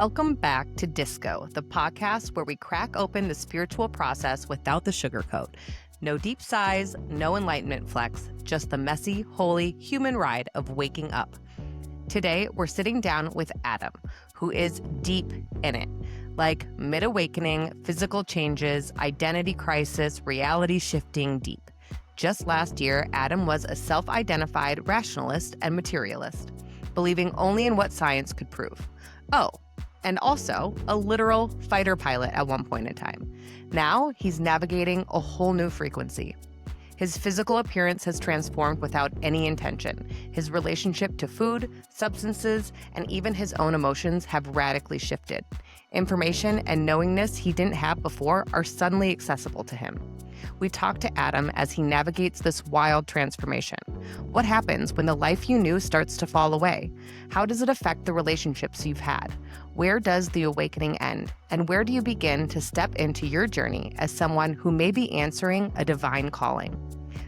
Welcome back to Disco, the podcast where we crack open the spiritual process without the sugarcoat. No deep sighs, no enlightenment flex, just the messy, holy human ride of waking up. Today, we're sitting down with Adam, who is deep in it. Like mid-awakening, physical changes, identity crisis, reality shifting deep. Just last year, Adam was a self-identified rationalist and materialist, believing only in what science could prove. Oh, and also a literal fighter pilot at one point in time. Now he's navigating a whole new frequency. His physical appearance has transformed without any intention. His relationship to food, substances, and even his own emotions have radically shifted. Information and knowingness he didn't have before are suddenly accessible to him. We talk to Adam as he navigates this wild transformation. What happens when the life you knew starts to fall away? How does it affect the relationships you've had? Where does the awakening end? And where do you begin to step into your journey as someone who may be answering a divine calling?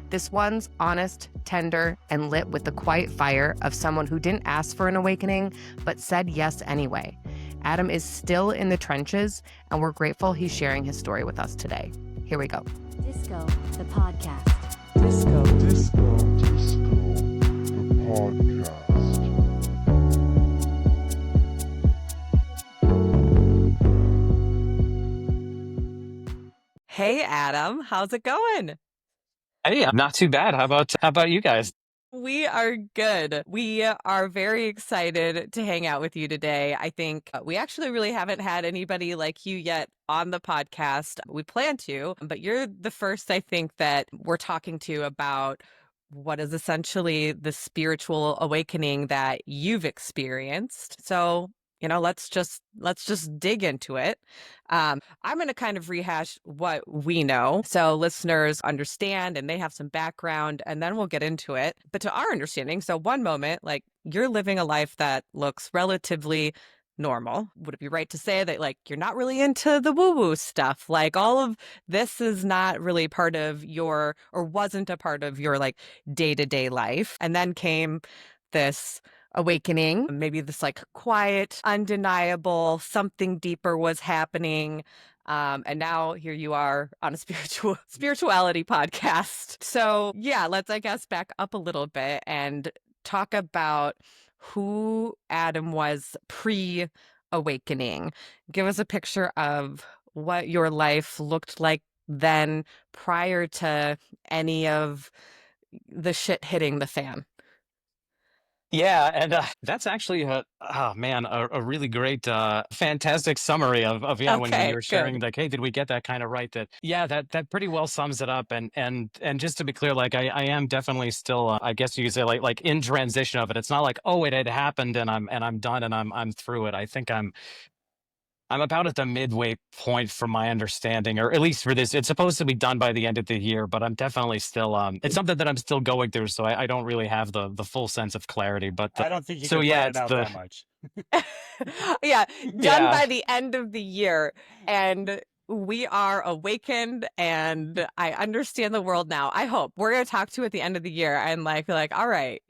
This one's honest, tender, and lit with the quiet fire of someone who didn't ask for an awakening, but said yes anyway. Adam is still in the trenches, and we're grateful he's sharing his story with us today. Here we go. Disco, the podcast. Disco, the podcast. Hey, Adam, how's it going? Hey, not too bad. How about you guys? We are good. We are very excited to hang out with you today. I think we actually really haven't had anybody like you yet on the podcast. We plan to, but you're the first, I think, that we're talking to about what is essentially the spiritual awakening that you've experienced. So, let's just dig into it. I'm going to kind of rehash what we know so listeners understand and they have some background, and then we'll get into it. But to our understanding, so one moment, like you're living a life that looks relatively normal. Would it be right to say that like you're not really into the woo-woo stuff? Like all of this is not really part of your, or wasn't a part of your like day-to-day life. And then came this awakening, maybe this like quiet, undeniable, something deeper was happening. And now here you are on a spirituality podcast. So yeah, let's, I guess, back up a little bit and talk about who Adam was pre-awakening. Give us a picture of what your life looked like then prior to any of the shit hitting the fan. Yeah, and that's actually a really great, fantastic summary of when Okay, you were sharing good. like, hey, did we get that kind of right? That pretty well sums it up. And just to be clear, like I am definitely still, I guess you could say like in transition of it. It's not like, oh, it had happened and I'm done and I'm through it. I think I'm about at the midway point from my understanding, or at least for this. It's supposed to be done by the end of the year, but I'm definitely still, it's something that I'm still going through, so I don't really have the full sense of clarity. But I don't think you so can yeah, plan it it's out the that much. Yeah, done yeah. by the end of the year. And we are awakened and I understand the world now. I hope we're going to talk to at the end of the year and like, all right,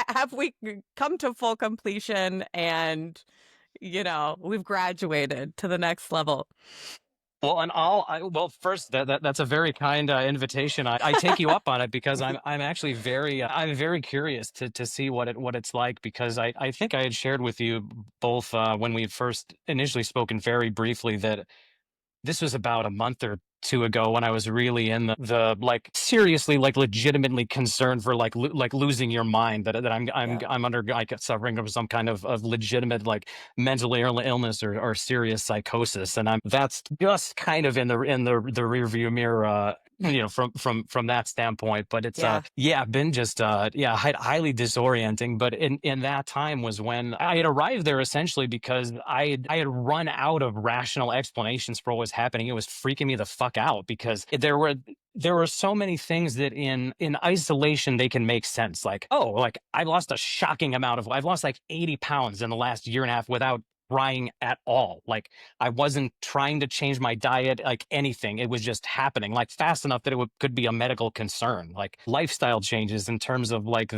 have we come to full completion and, we've graduated to the next level. Well, and well, first that's a very kind invitation. I take you up on it because I'm actually I'm very curious to see what it's like, because I think I had shared with you both when we first initially spoken very briefly that this was about a month or two ago when I was really in the like seriously, like legitimately concerned for like losing your mind, that I'm under like suffering from some kind of legitimate like mental illness or serious psychosis, and that's just kind of in the rear view mirror, from that standpoint. But it's been just highly disorienting. But in that time was when I had arrived there essentially because I had run out of rational explanations for what was happening. It was freaking me the fuck out because there were so many things that in isolation they can make sense. Like, oh, like I've lost like 80 pounds in the last year and a half without trying at all. Like I wasn't trying to change my diet, like anything. It was just happening like fast enough that could be a medical concern. Like lifestyle changes in terms of like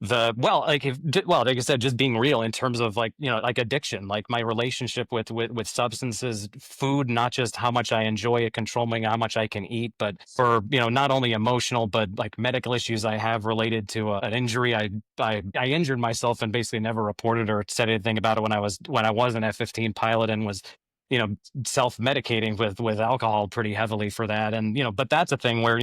like I said, just being real in terms of like, like addiction, like my relationship with substances, food, not just how much I enjoy it, controlling how much I can eat, but for, not only emotional, but like medical issues I have related to an injury. I injured myself and basically never reported or said anything about it when I was an F-15 pilot and was, you know, self-medicating with alcohol pretty heavily for that. And, but that's a thing where,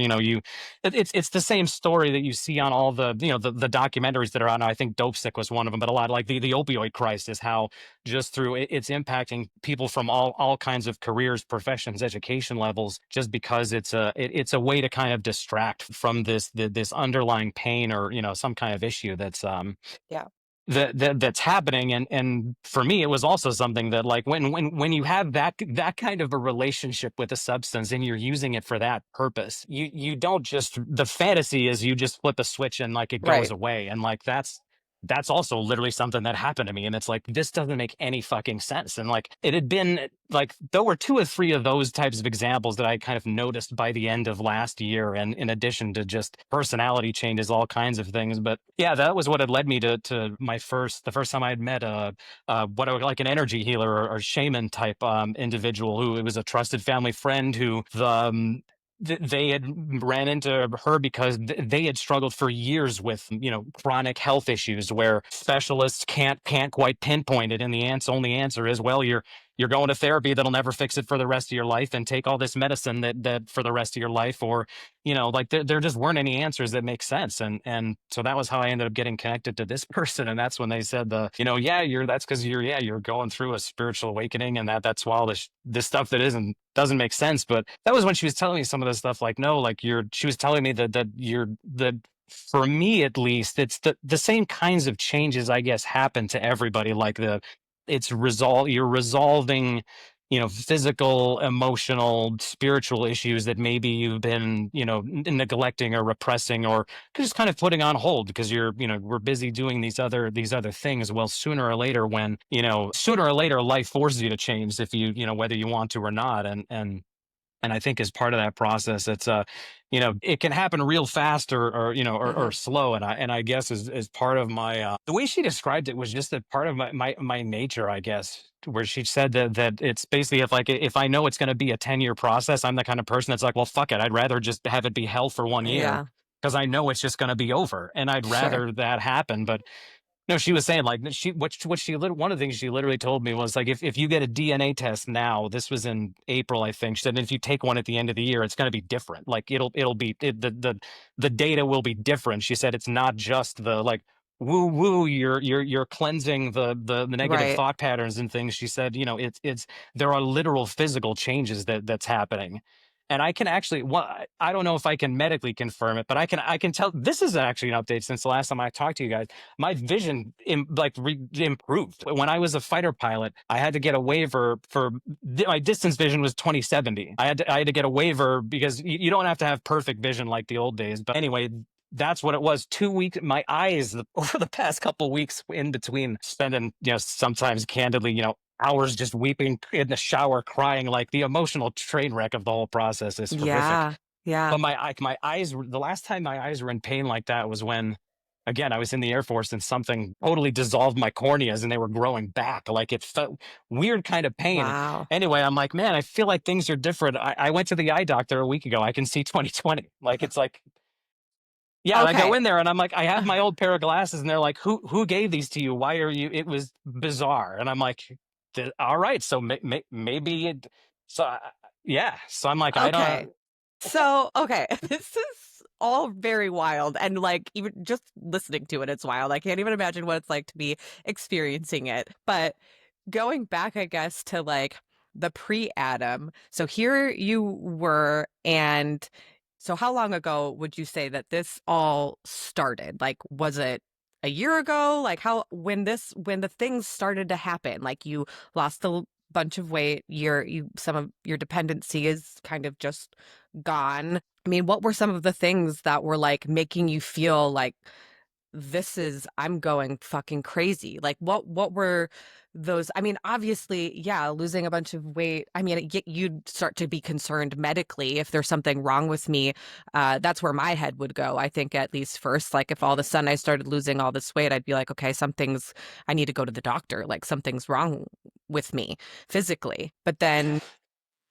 it's the same story that you see on all the documentaries that are out now. I think Dope Sick was one of them, but a lot like the opioid crisis, how just through it's impacting people from all kinds of careers, professions, education levels, just because it's a way to kind of distract from this underlying pain or some kind of issue Yeah. that's happening. And for me, it was also something that, like, when you have that kind of a relationship with a substance and you're using it for that purpose, you don't just, the fantasy is you just flip a switch and like it goes Right. away. And like that's also literally something that happened to me. And it's like, this doesn't make any fucking sense. And like, it had been like, there were two or three of those types of examples that I kind of noticed by the end of last year. And in addition to just personality changes, all kinds of things. But yeah, that was what had led me to the first time I had met what I would like an energy healer or shaman type individual, who, it was a trusted family friend who they had ran into her because they had struggled for years with chronic health issues where specialists can't quite pinpoint it, and the only answer is, well, you're going to therapy that'll never fix it for the rest of your life, and take all this medicine that for the rest of your life. Or like there just weren't any answers that make sense. And so that was how I ended up getting connected to this person. And that's when they said, yeah, that's because you're going through a spiritual awakening, and that's why all this stuff that doesn't make sense. But that was when she was telling me some of this stuff, like, no, like she was telling me that for me at least, it's the same kinds of changes, I guess, happen to everybody. Like you're resolving physical, emotional, spiritual issues that maybe you've been neglecting or repressing, or just kind of putting on hold because we're busy doing these other things. Well, sooner or later life forces you to change, if whether you want to or not. And I think as part of that process, it's it can happen real fast, or Hmm. slow. And I guess as part of my the way she described it was just a part of my nature, I guess, where she said that it's basically, if I know it's going to be a 10-year process, I'm the kind of person that's like, well, fuck it, I'd rather just have it be hell for 1 year, Yeah. because I know it's just going to be over, and I'd Sure. rather that happen. But no, she was saying, like, one of the things she literally told me was, like, if you get a DNA test now, this was in April, I think. She said, if you take one at the end of the year, it's going to be different. Like, it'll be the data will be different. She said, it's not just the, like, woo woo, you're cleansing the negative Right. thought patterns and things. She said, it's there are literal physical changes that's happening. And I can actually, I don't know if I can medically confirm it, but I can tell, this is actually an update since the last time I talked to you guys. My vision improved. When I was a fighter pilot, I had to get a waiver for my distance vision was 2070. I had to get a waiver because you don't have to have perfect vision like the old days. But anyway, that's what it was. 2 weeks, my eyes over the past couple weeks, in between spending, sometimes candidly, hours just weeping in the shower, crying, like the emotional train wreck of the whole process is horrific. Yeah. Yeah. But my eyes, the last time my eyes were in pain like that was when, again, I was in the Air Force and something totally dissolved my corneas and they were growing back. Like, it felt weird kind of pain. Wow. Anyway, I'm like, man, I feel like things are different. I went to the eye doctor a week ago. I can see 2020. Like, it's like, yeah. And I go Okay. in there and I'm like, I have my old pair of glasses, and they're like, who gave these to you? Why are you? It was bizarre. And I'm like, all right, so maybe it. So yeah. So I'm like, I Okay. don't. So, okay, this is all very wild. And like, even just listening to it, it's wild. I can't even imagine what it's like to be experiencing it. But going back, I guess, to like the pre-Adam. So here you were, and so how long ago would you say that this all started? Like, was it a year ago? Like, when the things started to happen, like you lost a bunch of weight, some of your dependency is kind of just gone. I mean, what were some of the things that were like making you feel like I'm going fucking crazy. Like what were those? I mean, obviously, yeah, losing a bunch of weight. I mean, you'd start to be concerned medically if there's something wrong with me. That's where my head would go, I think, at least first. Like if all of a sudden I started losing all this weight, I'd be like, okay, I need to go to the doctor. Like something's wrong with me physically. But then,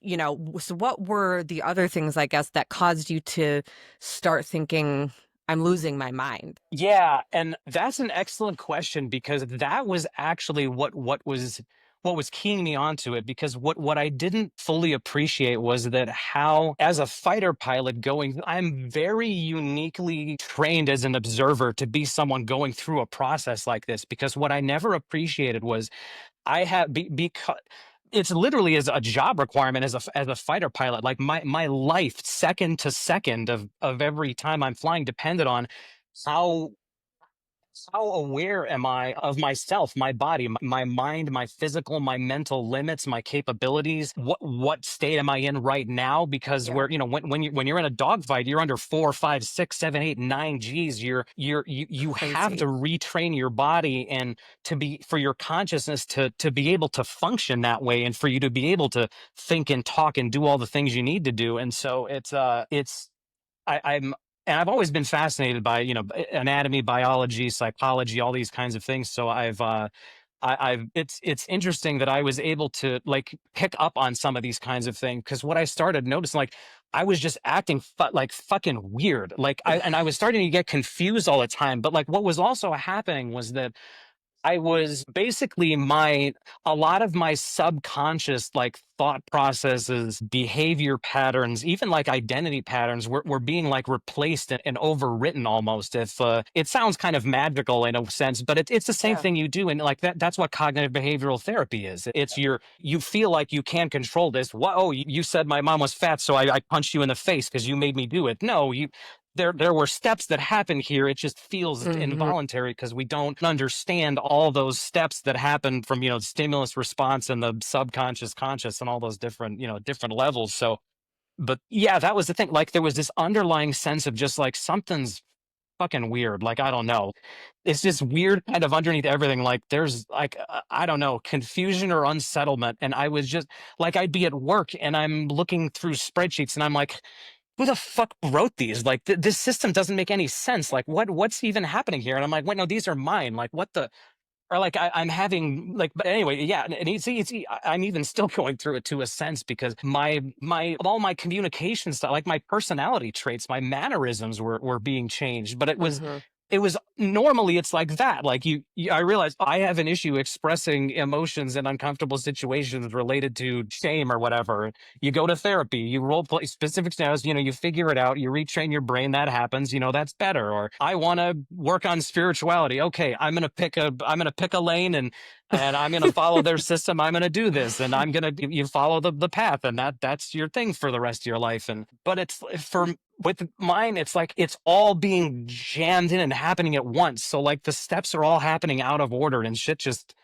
so what were the other things, I guess, that caused you to start thinking, I'm losing my mind? Yeah, and that's an excellent question because that was actually what was keying me onto it, because what I didn't fully appreciate was that how, as a fighter pilot going, I'm very uniquely trained as an observer to be someone going through a process like this, because what I never appreciated was I have because it's literally as a job requirement as a fighter pilot. Like my life, second to second of every time I'm flying, depended on how how aware am I of myself, my body, my mind, my physical, my mental limits, my capabilities? What state am I in right now? Because Yeah, when you're in a dogfight, you're under 4, 5, 6, 7, 8, 9 Gs. You have to crazy. retrain your body, and for your consciousness to be able to function that way, and for you to be able to think and talk and do all the things you need to do. And so I'm and I've always been fascinated by, anatomy, biology, psychology, all these kinds of things. So I've it's interesting that I was able to like pick up on some of these kinds of things, because what I started noticing, like, I was just acting like fucking weird. Like I was starting to get confused all the time. But like what was also happening was that I was basically a lot of my subconscious like thought processes, behavior patterns, even like identity patterns were being like replaced and overwritten almost. If It sounds kind of magical in a sense, but it's the same Yeah. thing you do. And like that's what cognitive behavioral therapy is. You feel like you can control this. What, oh, you said my mom was fat, so I punched you in the face because you made me do it. No, there were steps that happened here. It just feels Hmm. involuntary because we don't understand all those steps that happen from, stimulus response and the subconscious, conscious, and all those different levels. So, but yeah, that was the thing. Like there was this underlying sense of just like something's fucking weird. Like I don't know. It's just weird kind of underneath everything. Like there's like I don't know, confusion or unsettlement. And I was just like I'd be at work and I'm looking through spreadsheets and I'm like, who the fuck wrote these? Like this system doesn't make any sense. Like what's even happening here? And I'm like, wait, no, these are mine. Like what the or like I'm having like, but anyway, yeah. And I'm even still going through it to a sense, because my all my communication style, like my personality traits, my mannerisms were being changed. But Hmm. it was normally it's like that. Like I realized I have an issue expressing emotions in uncomfortable situations related to shame or whatever. You go to therapy, you role play specific scenarios, you figure it out, you retrain your brain, that happens, that's better. Or I want to work on spirituality. Okay, I'm gonna pick a lane, and I'm gonna follow their system. I'm gonna do this, and you follow the path, and that's your thing for the rest of your life. And but it's for with mine, it's like it's all being jammed in and happening at once. So like the steps are all happening out of order, and shit just,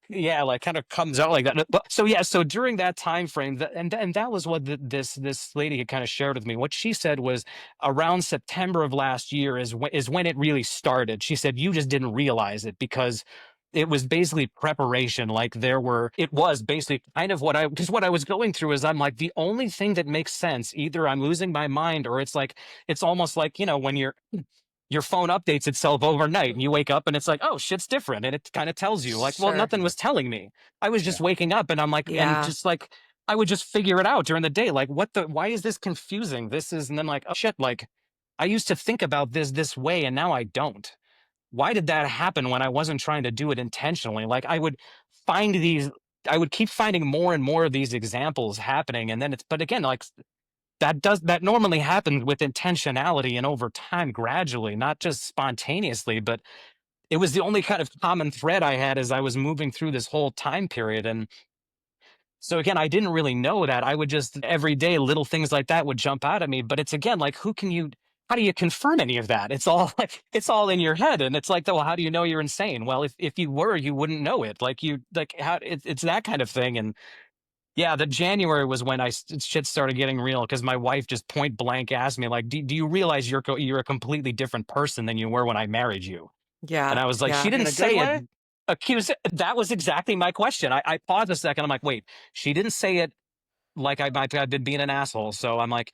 yeah, like kind of comes out like that. But so yeah, so during that time frame, and that was what this lady had kind of shared with me. What she said was around September of last year is when it really started. She said you just didn't realize it because it was basically preparation. Like it was basically kind of because what I was going through is I'm like, the only thing that makes sense, either I'm losing my mind, or it's almost like, when your phone updates itself overnight and you wake up and it's like, oh, shit's different. And it kind of tells you like, well, Sure. nothing was telling me. I was just waking up, and I'm like, and Yeah. just like, I would just figure it out during the day. Like, why is this confusing? And then like, oh shit, like I used to think about this way and now I don't. Why did that happen when I wasn't trying to do it intentionally? Like find these, I would keep finding more and more of these examples happening. And then but again, like that normally happens with intentionality and over time, gradually, not just spontaneously. But it was the only kind of common thread I had as I was moving through this whole time period. And so again, I didn't really know that. I would just every day little things like that would jump out at me. But it's again like, how do you confirm any of that? It's all like it's all in your head. And it's like, well, how do you know you're insane? Well, if you were, you wouldn't know it. Like how it's that kind of thing. And Yeah, the January was when shit started getting real because my wife just point blank asked me like, do you realize you're a completely different person than you were when I married you? And Yeah. I was like, she Yeah. In didn't a good say it. way? Accuse that was exactly my question. I paused a second. I'm like, wait, she didn't say it like I've been being an asshole. So I'm like,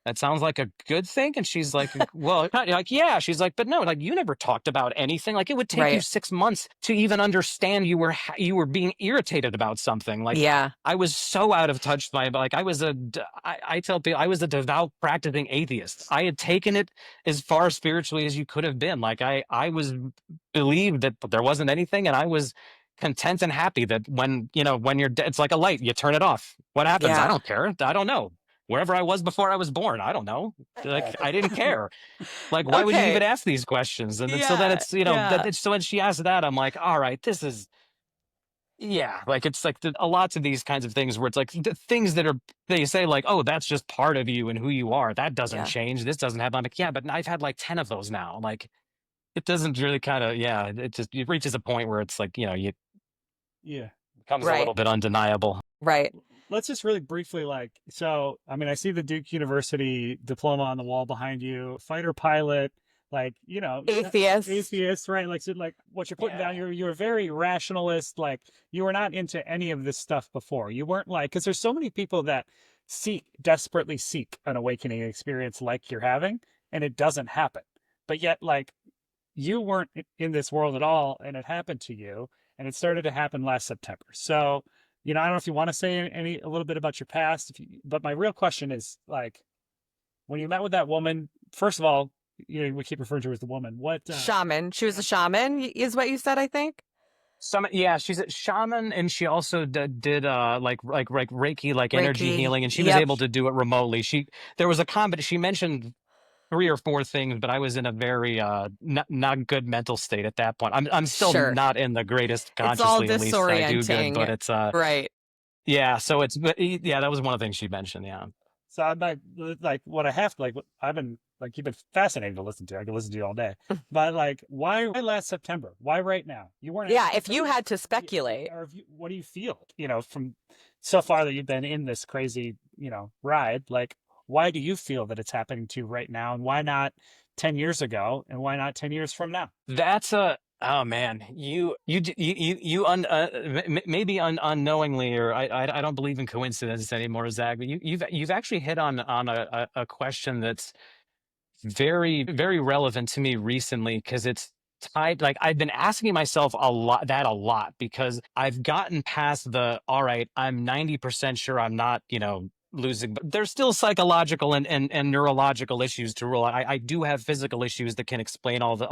that sounds like a good thing. And she's like, well, like, yeah. She's like, but no, like you never talked about anything. Like it would take you Right. 6 months to even understand you were being irritated about something. Like Yeah. I was so out of touch by like I tell people I was a devout practicing atheist. I had taken it as far spiritually as you could have been. Like I was believed that there wasn't anything, and I was content and happy that when you're dead, it's like a light, you turn it off. What happens? I Yeah. don't care. I don't know. Wherever I was before I was born, I don't know. Like I didn't care. Like why would you even Okay. ask these questions? And then so then Yeah. it's Yeah. so when she asked that, I'm like, all right, this is yeah. Like it's like a lots of these kinds of things where it's like the things that are they say like, oh, that's just part of you and who you are. That doesn't Yeah. change. This doesn't happen. I'm like, yeah, but I've had like 10 of those now. Like it doesn't really kind of yeah. It reaches a point where it's like you Yeah. becomes a Right. little bit undeniable. Right. Let's just really briefly so I mean, I see the Duke University diploma on the wall behind you, fighter pilot, like, atheist, right? Like, so, like what you're putting down, you're very rationalist. Like you were not into any of this stuff before. You weren't like, because there's so many people that desperately seek an awakening experience like you're having, and it doesn't happen. But yet, like, you weren't in this world at all, and it happened to you, and it started to happen last September. So, I don't know if you want to say a little bit about your past, but my real question is like, when you met with that woman, first of all, we keep referring to her as the woman. What Shaman. She was a shaman, is what you said, I think. Yeah, she's a shaman, and she also did like Reiki, like energy Reiki. healing, and she was Yep. able to do it remotely. There was a she mentioned 3 or 4 things, but I was in a very not good mental state at that point. I'm still Sure. not in the greatest It's all consciously, at least I do good, but disorienting. it's Right. yeah, so it's but yeah, that was one of the things she mentioned, yeah. So I'm like what I have to like. I've been like you've been fascinating to listen to. I could listen to you all day. But like, why last September? Why right now? You weren't. Yeah. If you had to speculate. Or what do you feel? From so far that you've been in this crazy ride. Like, why do you feel that it's happening to you right now, and why not 10 years ago, and why not 10 years from now? That's a oh man, maybe unknowingly, or I don't believe in coincidence anymore, Zach. But you've actually hit on a question that's very relevant to me recently because it's tied. Like I've been asking myself a lot because I've gotten past the all right. I'm 90% sure I'm not losing, but there's still psychological and neurological issues to rule out. I do have physical issues that can explain all the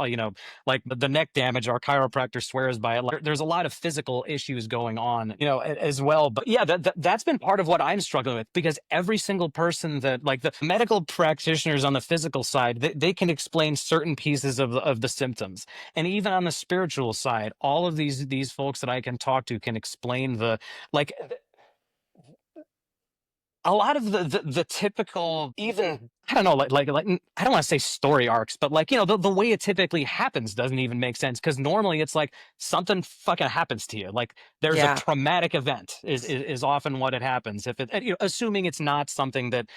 like the neck damage. Our chiropractor swears by it. Like, there's a lot of physical issues going on as well. But yeah, that's been part of what I'm struggling with because every single person that like the medical practitioners on the physical side, they can explain certain pieces of the symptoms, and even on the spiritual side, all of these folks that I can talk to can explain the like a lot of the typical, even I don't know, like I don't want to say story arcs, but like the way it typically happens doesn't even make sense because normally it's like something fucking happens to you, like there's a Yeah. traumatic event is often what it happens. If it assuming it's not something that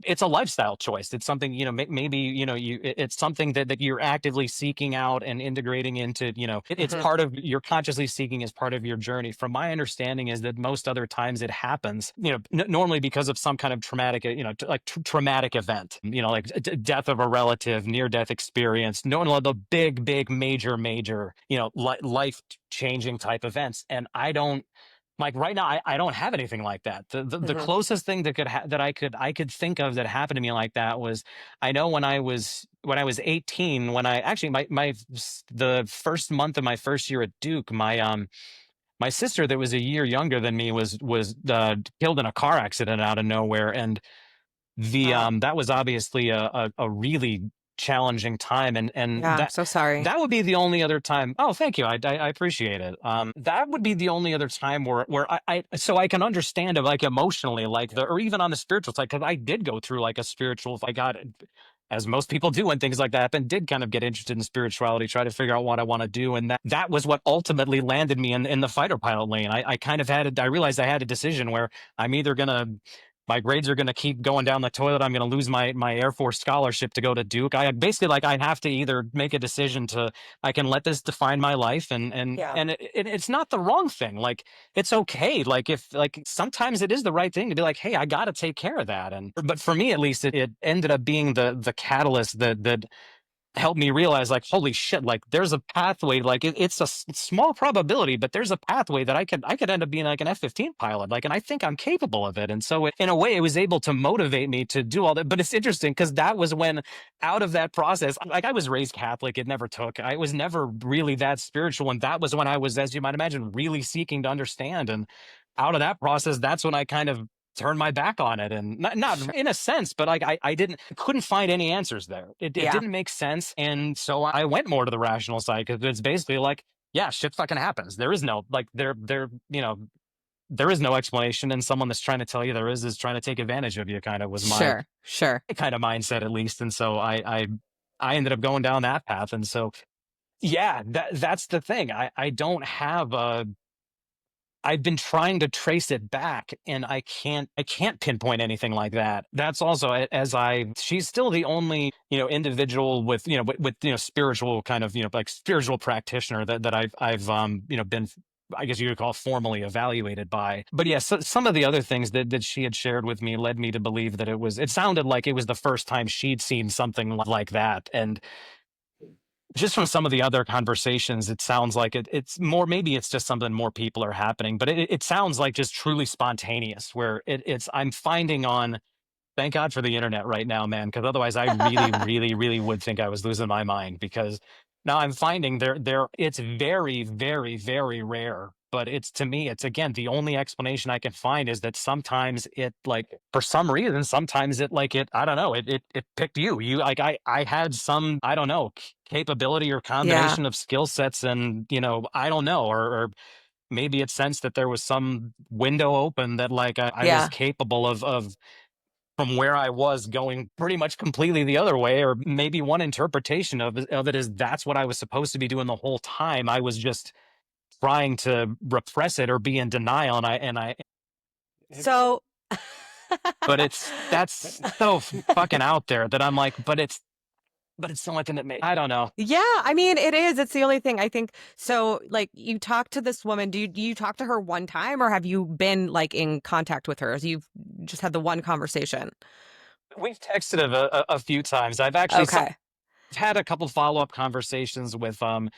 it's a lifestyle choice, it's something maybe it's something that you're actively seeking out and integrating into it's Mhm. part of you're consciously seeking as part of your journey. From my understanding is that most other times it happens normally because of some kind of traumatic traumatic event, like death of a relative, near death experience, no the big major life changing type events. And I don't like right now I don't have anything like that. The Mhm. closest thing that I could think of that happened to me like that was I know when I was 18, when I actually the first month of my first year at Duke, my sister that was a year younger than me was killed in a car accident out of nowhere. And the Wow. that was obviously a really challenging time, and Yeah. I'm so sorry. that would be the only other time. Oh, thank you. I appreciate it. That would be the only other time where I so I can understand it like emotionally, like or even on the spiritual side, because I did go through like a spiritual. I got as most people do when things like that happen, did kind of get interested in spirituality, try to figure out what I want to do. And that was what ultimately landed me in the fighter pilot lane. I kind of I realized I had a decision where I'm either going to, my grades are going to keep going down the toilet. I'm going to lose my Air Force scholarship to go to Duke. I basically, like, I have to either make a decision to, I can let this define my life, and it's not the wrong thing. Like, it's okay. Like, if, like, sometimes it is the right thing to be like, hey, I got to take care of that. And but for me, at least, it ended up being the catalyst that helped me realize, like, holy shit, like, there's a pathway. Like, it's a small probability, but there's a pathway that I could end up being like an F-15 pilot, like, and I think I'm capable of it. And so in a way, it was able to motivate me to do all that. But it's interesting because that was when, out of that process, like, I was raised Catholic. It never took. I was never really that spiritual, and that was when I was, as you might imagine, really seeking to understand. And out of that process, that's when I kind of turn my back on it. And not in a sense, but like, I couldn't find any answers there. It didn't make sense. And so I went more to the rational side, because it's basically like, yeah, shit fucking happens. There is no, like, there is no explanation. And someone that's trying to tell you there is trying to take advantage of you, kind of was my kind of mindset, at least. And so I ended up going down that path. And so, yeah, that's the thing. I don't have I've been trying to trace it back, and I can't pinpoint anything like that. That's also, she's still the only, individual with, with spiritual kind of, like, spiritual practitioner that I've been, I guess you could call, formally evaluated by. But yeah, so some of the other things that she had shared with me led me to believe that it sounded like it was the first time she'd seen something like that. And just from some of the other conversations, it sounds like it's more, maybe it's just something more people are happening, but it sounds like just truly spontaneous, where I'm finding on, thank God for the internet right now, man, because otherwise I really, really, really would think I was losing my mind, because now I'm finding it's very, very, very rare. But to me, it's, again, the only explanation I can find is that sometimes it, like, for some reason, sometimes it, like, I don't know, it picked you, like, I had some, I don't know, capability or combination of skill sets, and, I don't know, or maybe it sensed that there was some window open, that, like, I was capable of, from where I was going pretty much completely the other way. Or maybe one interpretation of it is that's what I was supposed to be doing the whole time. I was just trying to repress it or be in denial. And I So, but that's so fucking out there that I'm like, but it's the only thing that I don't know. Yeah, I mean, it is. It's the only thing, I think. So, like, you talked to this woman. Do you talk to her one time, or have you been, like, in contact with her? As you've just had the one conversation? We've texted a few times. I've actually had a couple follow-up conversations with some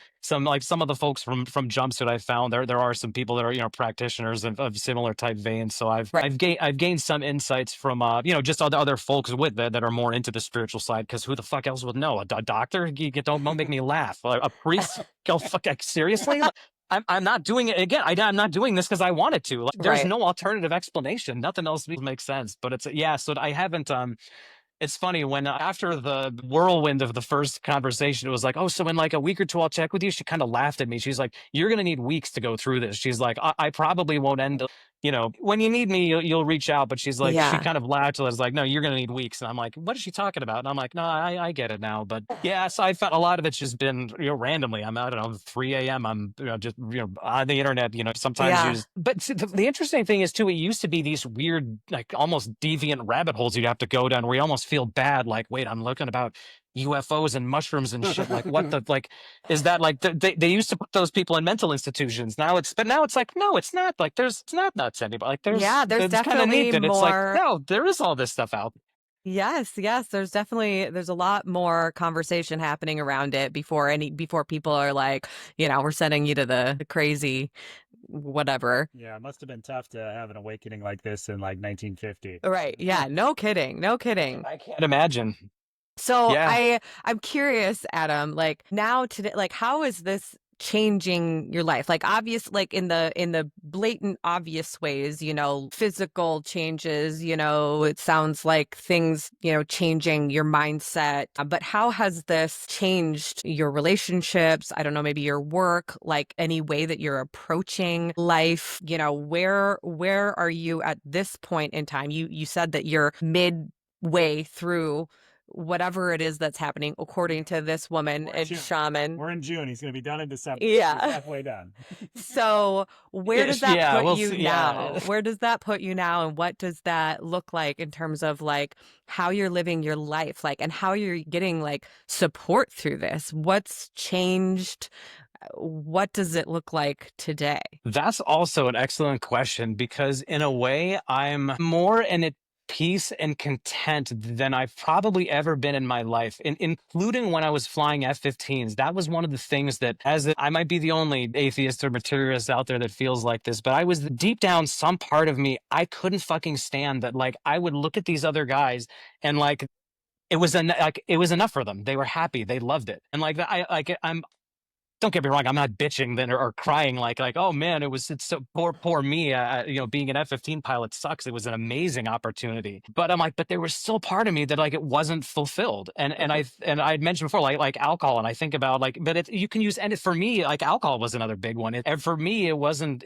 of the folks from Jumpsuit. I found there are some people that are practitioners of similar type veins. So I've gained some insights from just other folks with that are more into the spiritual side, because who the fuck else would know? A doctor? Don't make me laugh. A priest? Go fuck, seriously? I'm not doing it again. I'm not doing this because I wanted to. Like, there's no alternative explanation. Nothing else makes sense. But it's so I haven't it's funny, when after the whirlwind of the first conversation, it was like, oh, so in like a week or two, I'll check with you. She kind of laughed at me. She's like, you're going to need weeks to go through this. She's like, I probably won't end up, when you need me, you'll reach out. But she's like, she kind of laughed. I was like, no, you're going to need weeks. And I'm like, what is she talking about? And I'm like, no, I get it now. But yeah, so I found a lot of it's just been, randomly. I'm, I don't know, 3 a.m. I'm just, on the internet, sometimes but the interesting thing is too, it used to be these weird, like, almost deviant rabbit holes you'd have to go down, where you almost feel bad. Like, wait, I'm looking about UFOs and mushrooms and shit. Like, what the, like, is that, like, they used to put those people in mental institutions. Now it's like, no, it's not, like, it's not nuts anybody. Like, there's definitely more. It's like, no, there is all this stuff out. Yes, there's a lot more conversation happening around it before people are like, we're sending you to the crazy whatever. Yeah, it must have been tough to have an awakening like this in, like, 1950. Right. Yeah, no kidding. I can't imagine. So I'm curious, Adam, like, now today, like, how is this changing your life? Like, obvious, like, in the blatant obvious ways, physical changes, it sounds like things, changing your mindset. But how has this changed your relationships? I don't know, maybe your work, like, any way that you're approaching life? Where are you at this point in time? You said that you're midway through whatever it is that's happening, according to this woman and shaman. We're in June. He's going to be done in December. Yeah. He's halfway done. So where does that Yeah, put we'll you see. now? Yeah. Where does that put you now? And what does that look like in terms of like how you're living your life, like, and how you're getting like support through this? What's changed? What does it look like today? That's also an excellent question because in a way I'm more in at peace and content than I've probably ever been in my life, including when I was flying F-15s. That was one of the things that, I might be the only atheist or materialist out there that feels like this, but I was deep down, some part of me, I couldn't fucking stand that. Like, I would look at these other guys and like, it was enough for them. They were happy. They loved it. And like, I'm don't get me wrong, I'm not bitching then or crying like, oh man, it's so poor me. Being an F-15 pilot sucks. It was an amazing opportunity, but I'm like, but there was still part of me that like it wasn't fulfilled. And I'd mentioned before, like alcohol, and I think about like, but you can use, and for me, like alcohol was another big one. And for me, it wasn't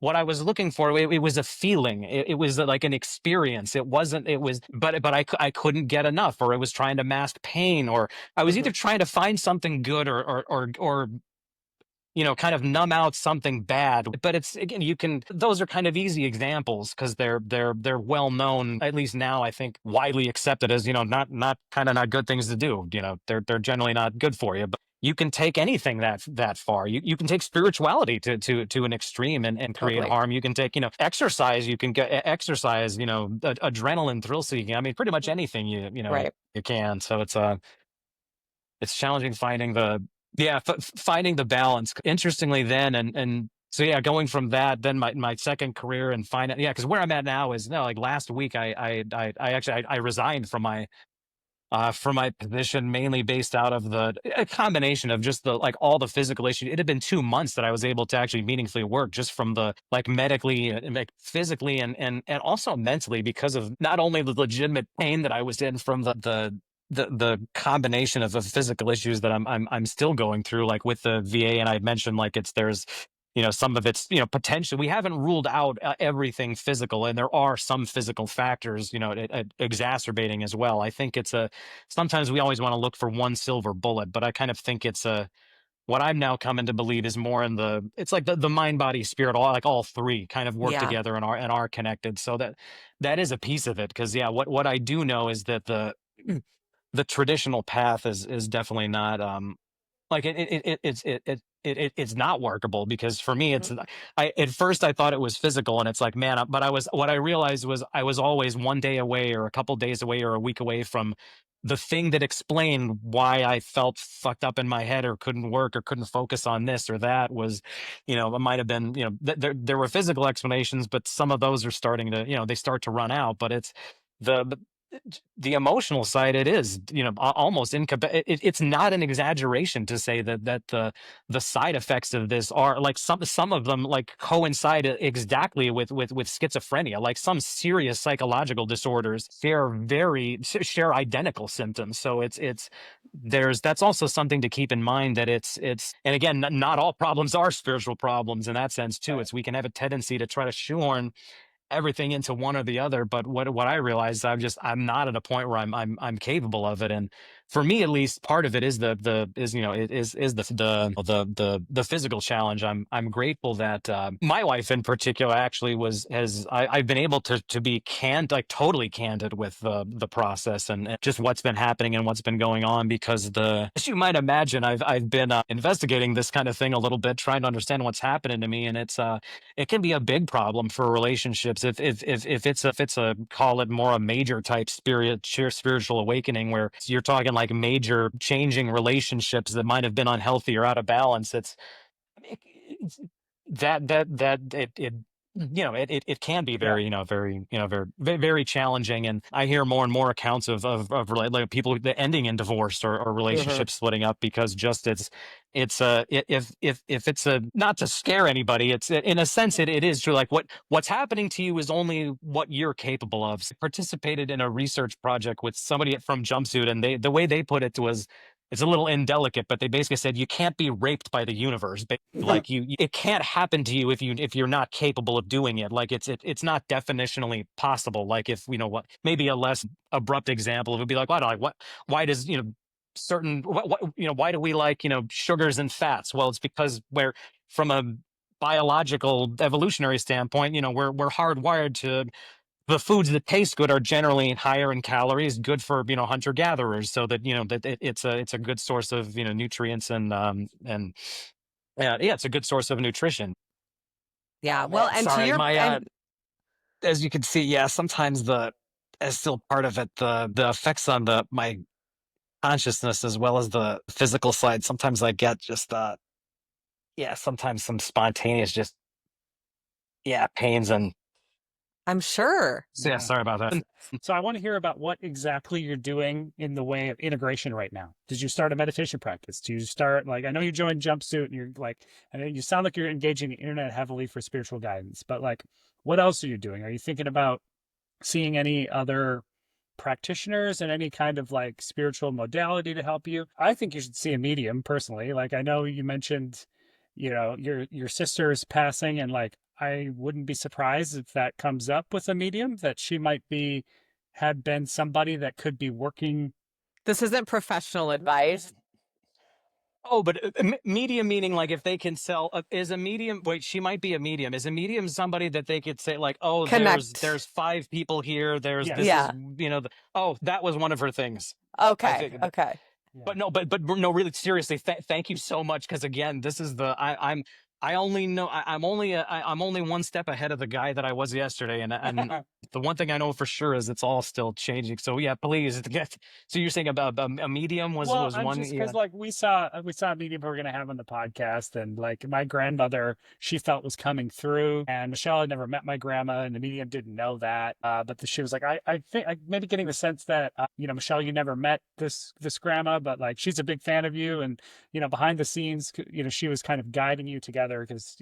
what I was looking for. It was a feeling. It was like an experience. It wasn't. It was, but I couldn't get enough, or it was trying to mask pain, or I was either trying to find something good, or kind of numb out something bad. But it's, again, those are kind of easy examples because they're well known, at least now, I think widely accepted as, not good things to do. They're generally not good for you, but you can take anything that far. You can take spirituality to an extreme and create harm. You can take, exercise, you can get exercise, adrenaline, thrill seeking. I mean, pretty much anything you can. So it's challenging finding finding the balance. Interestingly, then and so going from that, then my second career and because where I'm at now is like last week I actually resigned from my position, mainly based out of a combination of just all the physical issues. It had been 2 months that I was able to actually meaningfully work, just from the medically and physically and also mentally, because of not only the legitimate pain that I was in from the combination of the physical issues that I'm still going through, like with the VA. And I mentioned there's some of it's potential. We haven't ruled out everything physical, and there are some physical factors exacerbating as well. I think sometimes we always want to look for one silver bullet, but I kind of think it's what I'm now coming to believe is more in it's like the mind, body, spirit, all three kind of work together and are connected. So that is a piece of it. Because what I do know is that the traditional path is definitely not like it's not workable, because for me at first I thought it was physical, and it's like, man, but what I realized was I was always one day away or a couple days away or a week away from the thing that explained why I felt fucked up in my head or couldn't work or couldn't focus on this or that. Was it might have been there were physical explanations, but some of those are starting to they start to run out. But it's the emotional side. It is almost it's not an exaggeration to say that the side effects of this are like some of them like coincide exactly with schizophrenia. Like some serious psychological disorders share identical symptoms. So that's also something to keep in mind, that it's and again, not all problems are spiritual problems in that sense too. It's we can have a tendency to try to shoehorn everything into one or the other. But what I realized, I'm not at a point where I'm capable of it. And for me, at least, part of it is the physical challenge. I'm grateful that my wife in particular actually I've been able to be totally candid with the process and just what's been happening and what's been going on, because as you might imagine, I've been investigating this kind of thing a little bit, trying to understand what's happening to me. And it can be a big problem for relationships if it's a call it more a major type spiritual awakening, where you're talking like major changing relationships that might have been unhealthy or out of balance. It's it can be very very challenging. And I hear more and more accounts of like people ending in divorce or relationships splitting up, because just if it's not to scare anybody, it's in a sense it is true. Like what's happening to you is only what you're capable of. I participated in a research project with somebody from Jumpsuit, and the way they put it was, it's a little indelicate, but they basically said you can't be raped by the universe. Like it can't happen to you if you're not capable of doing it. Like it's not definitionally possible. Like if what maybe a less abrupt example, it would be like why does certain why do we like sugars and fats? Well, it's because we're from a biological evolutionary standpoint, we're hardwired to the foods that taste good are generally higher in calories, good for hunter gatherers, so that that it's a good source of nutrients and yeah, it's a good source of nutrition. Yeah. Oh, Well, man, and to sorry, your my and as you can see, yeah, sometimes as still part of it, the effects on my consciousness as well as the physical side. Sometimes I get just yeah, sometimes some spontaneous just pains and I'm sure. yeah, sorry about that. So I want to hear about what exactly you're doing in the way of integration right now. Did you start a meditation practice? Do you start like I know you joined Jumpsuit and you're like I know you sound like you're engaging the internet heavily for spiritual guidance, but like what else are you doing? Are you thinking about seeing any other practitioners and any kind of like spiritual modality to help you? I think you should see a medium personally. Like I know you mentioned, your sister's passing and like I wouldn't be surprised if that comes up with a medium that she might be had been somebody that could be working. This isn't professional advice. Oh, but medium meaning like if they can sell is a medium. Wait, she might be a medium. Is a medium somebody that they could say like, oh, Connect. there's 5 people here. There's Yes. this Yeah. is oh, that was one of her things. I Okay. think, Okay. but no, but no, really seriously, thank you so much because again, this is I only know I'm only one step ahead of the guy that I was yesterday, and the one thing I know for sure is it's all still changing. So yeah, please get. So you're saying about a medium was I'm one just because like we saw a medium we're gonna have on the podcast, and like my grandmother, she felt was coming through, and Michelle had never met my grandma, and the medium didn't know that. But she was like, I think maybe getting the sense that Michelle, you never met this grandma, but like she's a big fan of you, and behind the scenes, she was kind of guiding you together because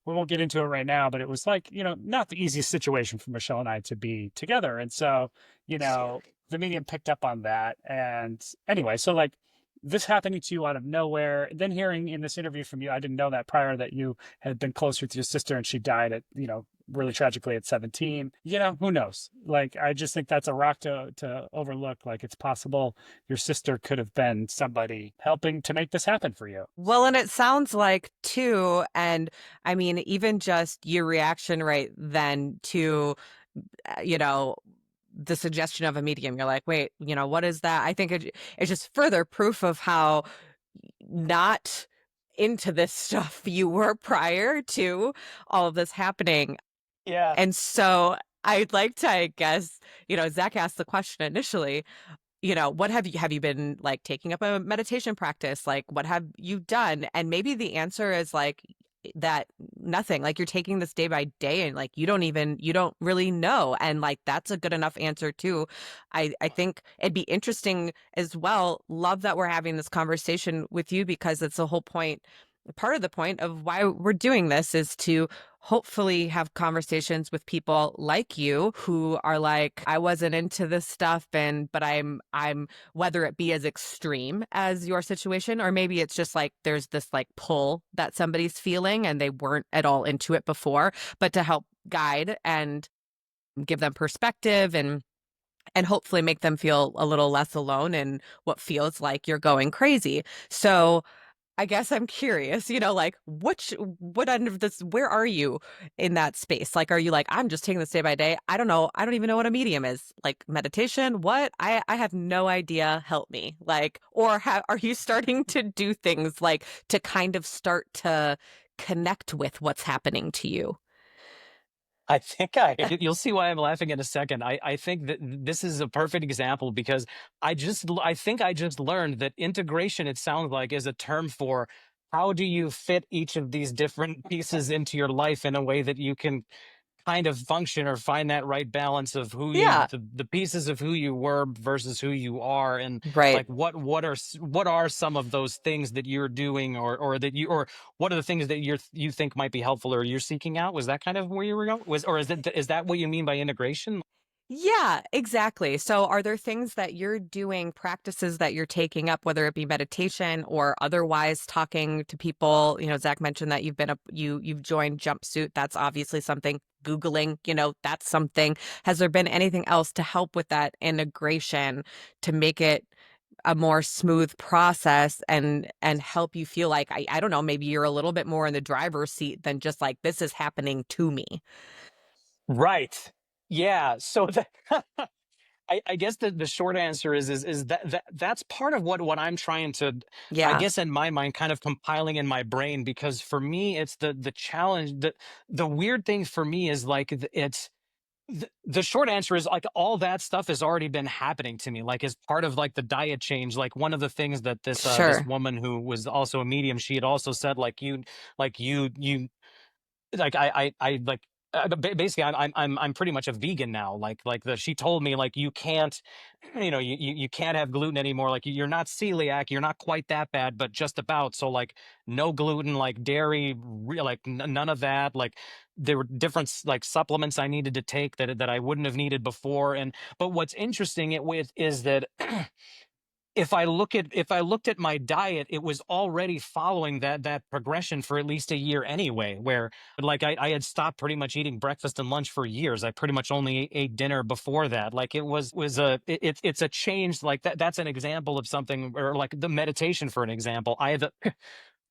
we won't get into it right now, but it was like not the easiest situation for Michelle and I to be together, and so the medium picked up on that. And anyway, so like this happening to you out of nowhere, then hearing in this interview from you, I didn't know that prior that you had been close with your sister and she died at, really tragically at 17. Who knows? Like, I just think that's a rock to overlook. Like, it's possible your sister could have been somebody helping to make this happen for you. Well, and it sounds like too, and I mean, even just your reaction right then to, the suggestion of a medium, you're like, wait, what is that? I think it's just further proof of how not into this stuff you were prior to all of this happening. Yeah. And so I'd like to, I guess, Zach asked the question initially, what have you been like taking up a meditation practice? Like, what have you done? And maybe the answer is like that nothing, like you're taking this day by day and like you don't really know. And like, that's a good enough answer too. I think it'd be interesting as well. Love that we're having this conversation with you because it's the whole point. Part of the point of why we're doing this is to hopefully have conversations with people like you who are like, I wasn't into this stuff, but I'm whether it be as extreme as your situation, or maybe it's just like there's this like pull that somebody's feeling and they weren't at all into it before, but to help guide and give them perspective and hopefully make them feel a little less alone in what feels like you're going crazy. So I guess I'm curious, like what end of this, where are you in that space? Like, are you like, I'm just taking this day by day? I don't know. I don't even know what a medium is. Like meditation, what? I have no idea. Help me. Like, or are you starting to do things like to kind of start to connect with what's happening to you? I think you'll see why I'm laughing in a second. I think that this is a perfect example because I think I just learned that integration, it sounds like, is a term for how do you fit each of these different pieces into your life in a way that you can kind of function or find that right balance of who Yeah. the pieces of who you were versus who you are, and Right. like what are some of those things that you're doing or what are the things that you think might be helpful or you're seeking out? Was that kind of where you were going? Is that what you mean by integration? Yeah, exactly. So are there things that you're doing, practices that you're taking up, whether it be meditation or otherwise talking to people? Zach mentioned that you've joined Jumpsuit. That's obviously something. Googling, that's something. Has there been anything else to help with that integration to make it a more smooth process and help you feel like I don't know, maybe you're a little bit more in the driver's seat than just like this is happening to me. Right. Yeah. So I guess the short answer is that's part of what I'm trying to, I Yeah, guess in my mind, kind of compiling in my brain, because for me it's the challenge. The weird thing for me is like it's the short answer is like all that stuff has already been happening to me, like as part of like the diet change. Like one of the things that this sure. woman who was also a medium, she had also said like you like I like basically I'm pretty much a vegan now. Like the she told me like you can't, you can't have gluten anymore. Like you're not celiac, you're not quite that bad, but just about. So like no gluten, like dairy, like none of that. Like there were different like supplements I needed to take that I wouldn't have needed before. And but what's interesting it with is that if I looked at my diet, it was already following that progression for at least a year anyway, where like I had stopped pretty much eating breakfast and lunch for years. I pretty much only ate dinner before that. Like it was it's a change like that. That's an example of something, or like the meditation for an example. I have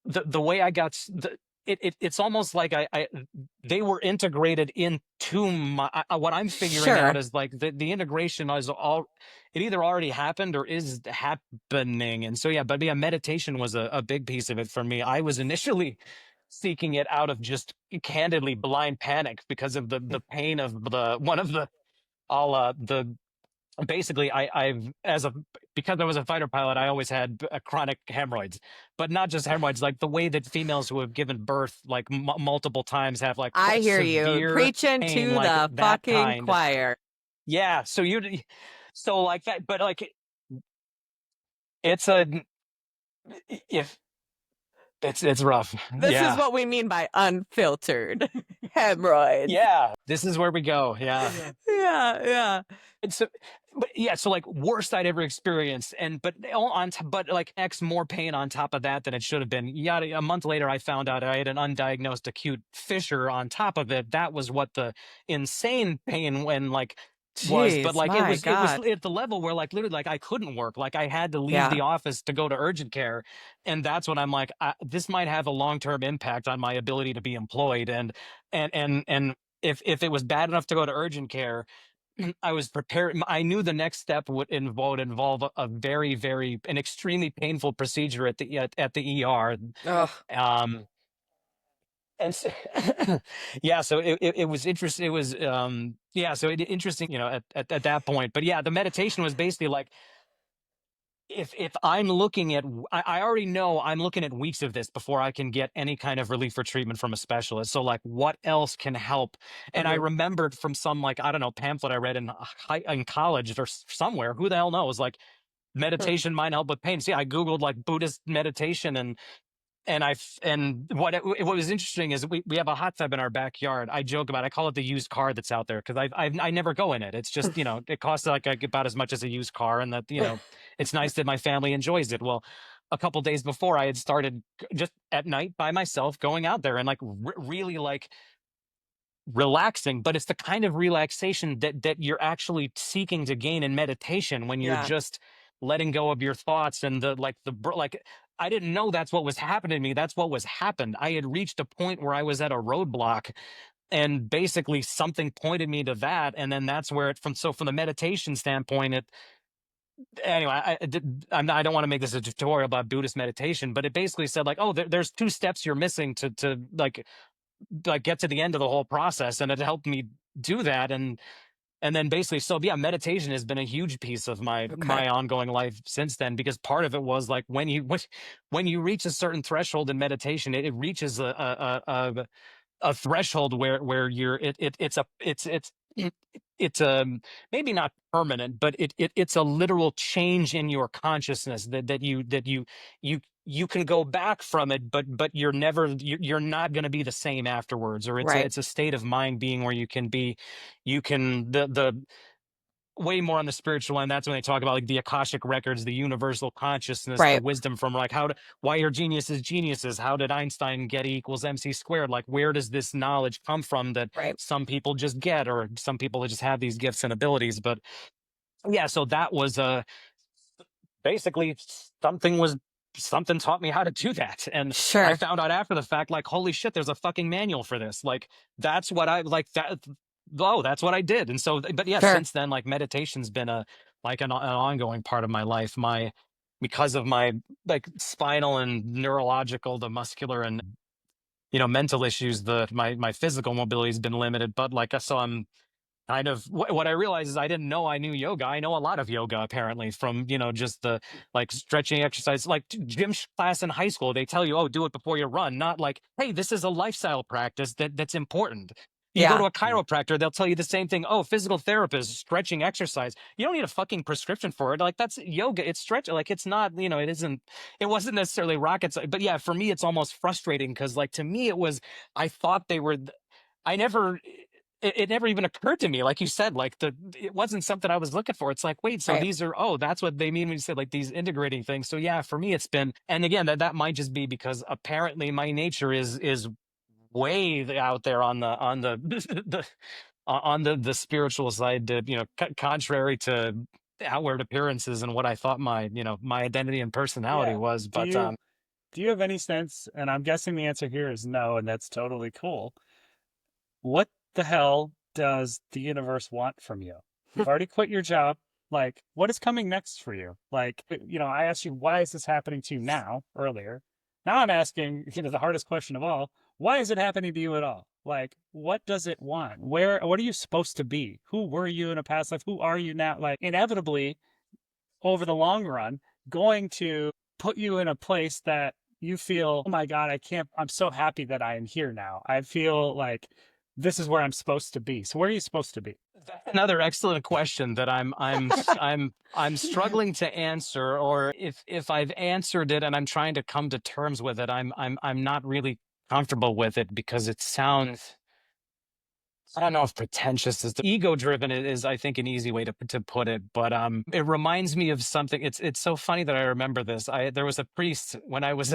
the way I got it's almost like I they were integrated into my what I'm figuring out Sure. is like the integration is all, it either already happened or is happening. And so yeah, but yeah, meditation was a big piece of it for me. I was initially seeking it out of just candidly blind panic because of the pain of the one of the all the basically I've as a because I was a fighter pilot, I always had chronic hemorrhoids, but not just hemorrhoids, like the way that females who have given birth like multiple times have like I hear you severe preaching pain, to like the that fucking kind. choir. Yeah, so so like that, but like it's a if it's rough. This is Yeah. what we mean by unfiltered hemorrhoids. Yeah, this is where we go. Yeah. Yeah. Yeah, yeah. And so, but yeah, so like worst I'd ever experienced, and but but like X more pain on top of that than it should have been. Yada. A month later, I found out I had an undiagnosed acute fissure on top of it. That was what the insane pain when like was, but Jeez, like my it was God. at the level where like literally like I couldn't work, like I had to leave Yeah, the office to go to urgent care, and that's when I'm like, this might have a long term impact on my ability to be employed, and if it was bad enough to go to urgent care, I was prepared. I knew the next step would involve a very, very, an extremely painful procedure at the ER. ugh. Um, and so, yeah, so it was interesting. It was yeah, so interesting, at that point. But yeah, the meditation was basically like if I'm looking at, I already know I'm looking at weeks of this before I can get any kind of relief or treatment from a specialist. So like, what else can help? And I remembered from some like I don't know pamphlet I read in college or somewhere. Who the hell knows? Like meditation might help with pain. See, I googled like Buddhist meditation, and what was interesting is we have a hot tub in our backyard. I joke about it. I call it the used car that's out there because I never go in it. It's just it costs like about as much as a used car, and that it's nice that my family enjoys it. Well, a couple days before I had started just at night by myself going out there and like really like relaxing, but it's the kind of relaxation that you're actually seeking to gain in meditation when you're Yeah, just letting go of your thoughts and like I didn't know that's what was happening to me. That's what was happened. I had reached a point where I was at a roadblock, and basically something pointed me to that, and then that's where it from the meditation standpoint it anyway. I don't want to make this a tutorial about Buddhist meditation, but it basically said like, oh, there's two steps you're missing to like get to the end of the whole process, and it helped me do that. And then basically, so yeah, meditation has been a huge piece of okay. my ongoing life since then, because part of it was like when you reach a certain threshold in meditation, it reaches a threshold where you're it's maybe not permanent, but it's a literal change in your consciousness that you can go back from it, but you're not going to be the same afterwards, or Right. it's a state of mind being where you can be, you can way more on the spiritual end. That's when they talk about like the Akashic records, the universal consciousness, the Right. wisdom from like why are geniuses geniuses? How did Einstein get E equals MC squared? Like, where does this knowledge come from that Right. some people just get, or some people just have these gifts and abilities? But yeah, so that was basically something taught me how to do that. And Sure. I found out after the fact, like, holy shit, there's a fucking manual for this. Like, that's what I like that. Oh, that's what I did. And so, but yeah, Sure. since then, like meditation's been an ongoing part of my life. Because of my like spinal and neurological, the muscular and, mental issues, my physical mobility has been limited, but like, so I'm kind of what I realized is I didn't know I knew yoga. I know a lot of yoga apparently from, just the like stretching exercise, like gym class in high school. They tell you, oh, do it before you run, not like, hey, this is a lifestyle practice that's important. You go Yeah. to a chiropractor, they'll tell you the same thing. Oh, physical therapist, stretching exercise. You don't need a fucking prescription for it. Like, that's yoga. It's stretch. Like, it's not, it wasn't necessarily rocket science. But yeah, for me, it's almost frustrating because like, to me, I thought they were, I never, it never even occurred to me, like you said, like it wasn't something I was looking for. It's like, wait, so Right. these are, that's what they mean when you said like these integrating things. So yeah, for me, it's been, and again, that might just be because apparently my nature is way out there on the the spiritual side, to, contrary to outward appearances and what I thought my identity and personality Yeah. was. But Do you have any sense, and I'm guessing the answer here is no, and that's totally cool. What the hell does the universe want from you? You've already quit your job. Like, what is coming next for you? Like, I asked you, why is this happening to you now, earlier? Now I'm asking, the hardest question of all, why is it happening to you at all? Like, what does it want? What are you supposed to be? Who were you in a past life? Who are you now? Like, inevitably, over the long run, going to put you in a place that you feel, oh my God, I'm so happy that I am here now. I feel like this is where I'm supposed to be. So where are you supposed to be? that's another excellent question that I'm struggling to answer, or if I've answered it and I'm trying to come to terms with it, I'm not really comfortable with it because it sounds, I don't know if pretentious is the ego driven is, I think, an easy way to put it, but it reminds me of something. It's so funny that I remember this. There was a priest when I was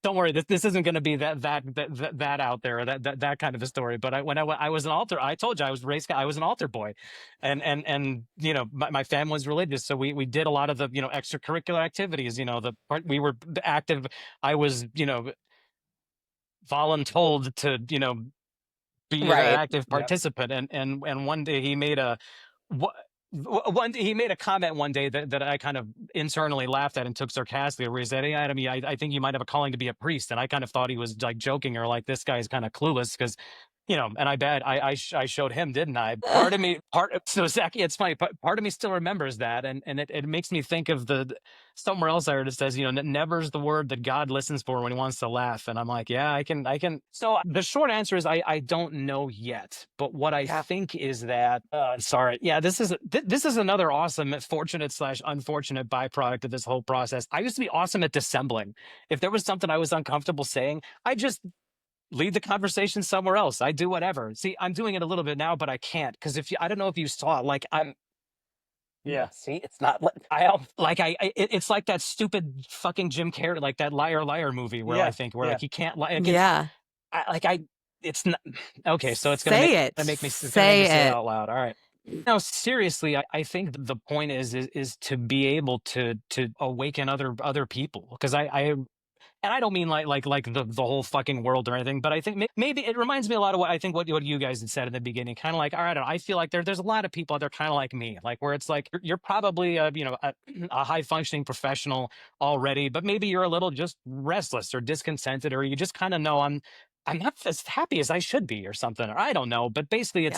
don't worry, this isn't going to be that out there, that kind of a story. But when I was an altar, I told you I was raised, I was an altar boy, and my family was religious, so we did a lot of the extracurricular activities. The part we were active. I was voluntold to be an Right. active Yep. participant. And one day he made he made a comment one day that I kind of internally laughed at and took sarcastically, where he said, "Hey, Adam, I think you might have a calling to be a priest." And I kind of thought he was like joking, or like, this guy's kind of clueless because, and I bet I showed him, didn't I? Part of me, so Zach, it's funny, part of me still remembers that. And it makes me think of somewhere else I heard it says, never's the word that God listens for when he wants to laugh. And I'm like, yeah, I can. So the short answer is I don't know yet. But what I think is that, sorry. Yeah, this is another awesome, fortunate / unfortunate byproduct of this whole process. I used to be awesome at dissembling. If there was something I was uncomfortable saying, I just lead the conversation somewhere else. I do whatever. See, I'm doing it a little bit now, but I can't, because I don't know if you saw, like, Yeah. see, it's not like it's like that stupid fucking Jim Carrey, like that Liar Liar movie where I think where like he can't lie. Yeah. It's not okay. So it's Say gonna it. make me Say say it it. out loud. All right. No, seriously, I think the point is to be able to awaken other people, because and I don't mean like the whole fucking world or anything, but I think maybe it reminds me a lot of what you guys had said in the beginning. Kind of like, all right, I feel like there's a lot of people out there kind of like me, like where it's like you're probably a high functioning professional already, but maybe you're a little just restless or discontented, or you just kind of know I'm not as happy as I should be, or something, or I don't know. But basically,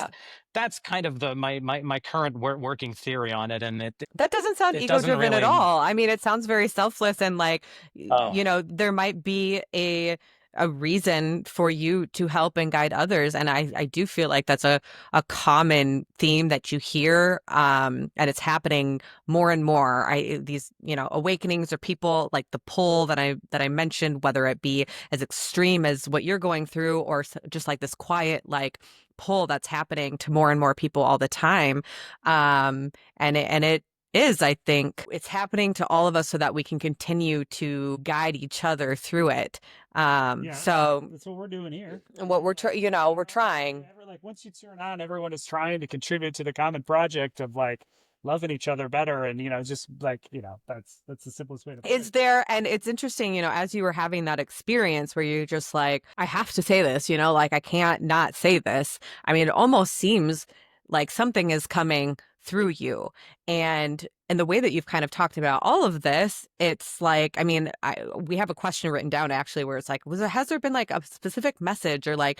that's kind of my current working theory on it, and That doesn't sound it ego doesn't driven at really. all. I mean, it sounds very selfless, and like, Oh. there might be a reason for you to help and guide others. And I do feel like that's a common theme that you hear, and it's happening more and more. These, awakenings, or people like the pull that I mentioned, whether it be as extreme as what you're going through, or just like this quiet, like, pull that's happening to more and more people all the time. And it is, I think it's happening to all of us so that we can continue to guide each other through it. So that's what we're doing here. What we're trying. Like once you turn on, everyone is trying to contribute to the common project of like loving each other better, and just like that's the simplest way to put it. And it's interesting, as you were having that experience where you're just like, I have to say this, like I can't not say this. I mean, it almost seems like something is coming through you, and the way that you've kind of talked about all of this, it's like, I mean, we have a question written down actually where it's like, has there been like a specific message or like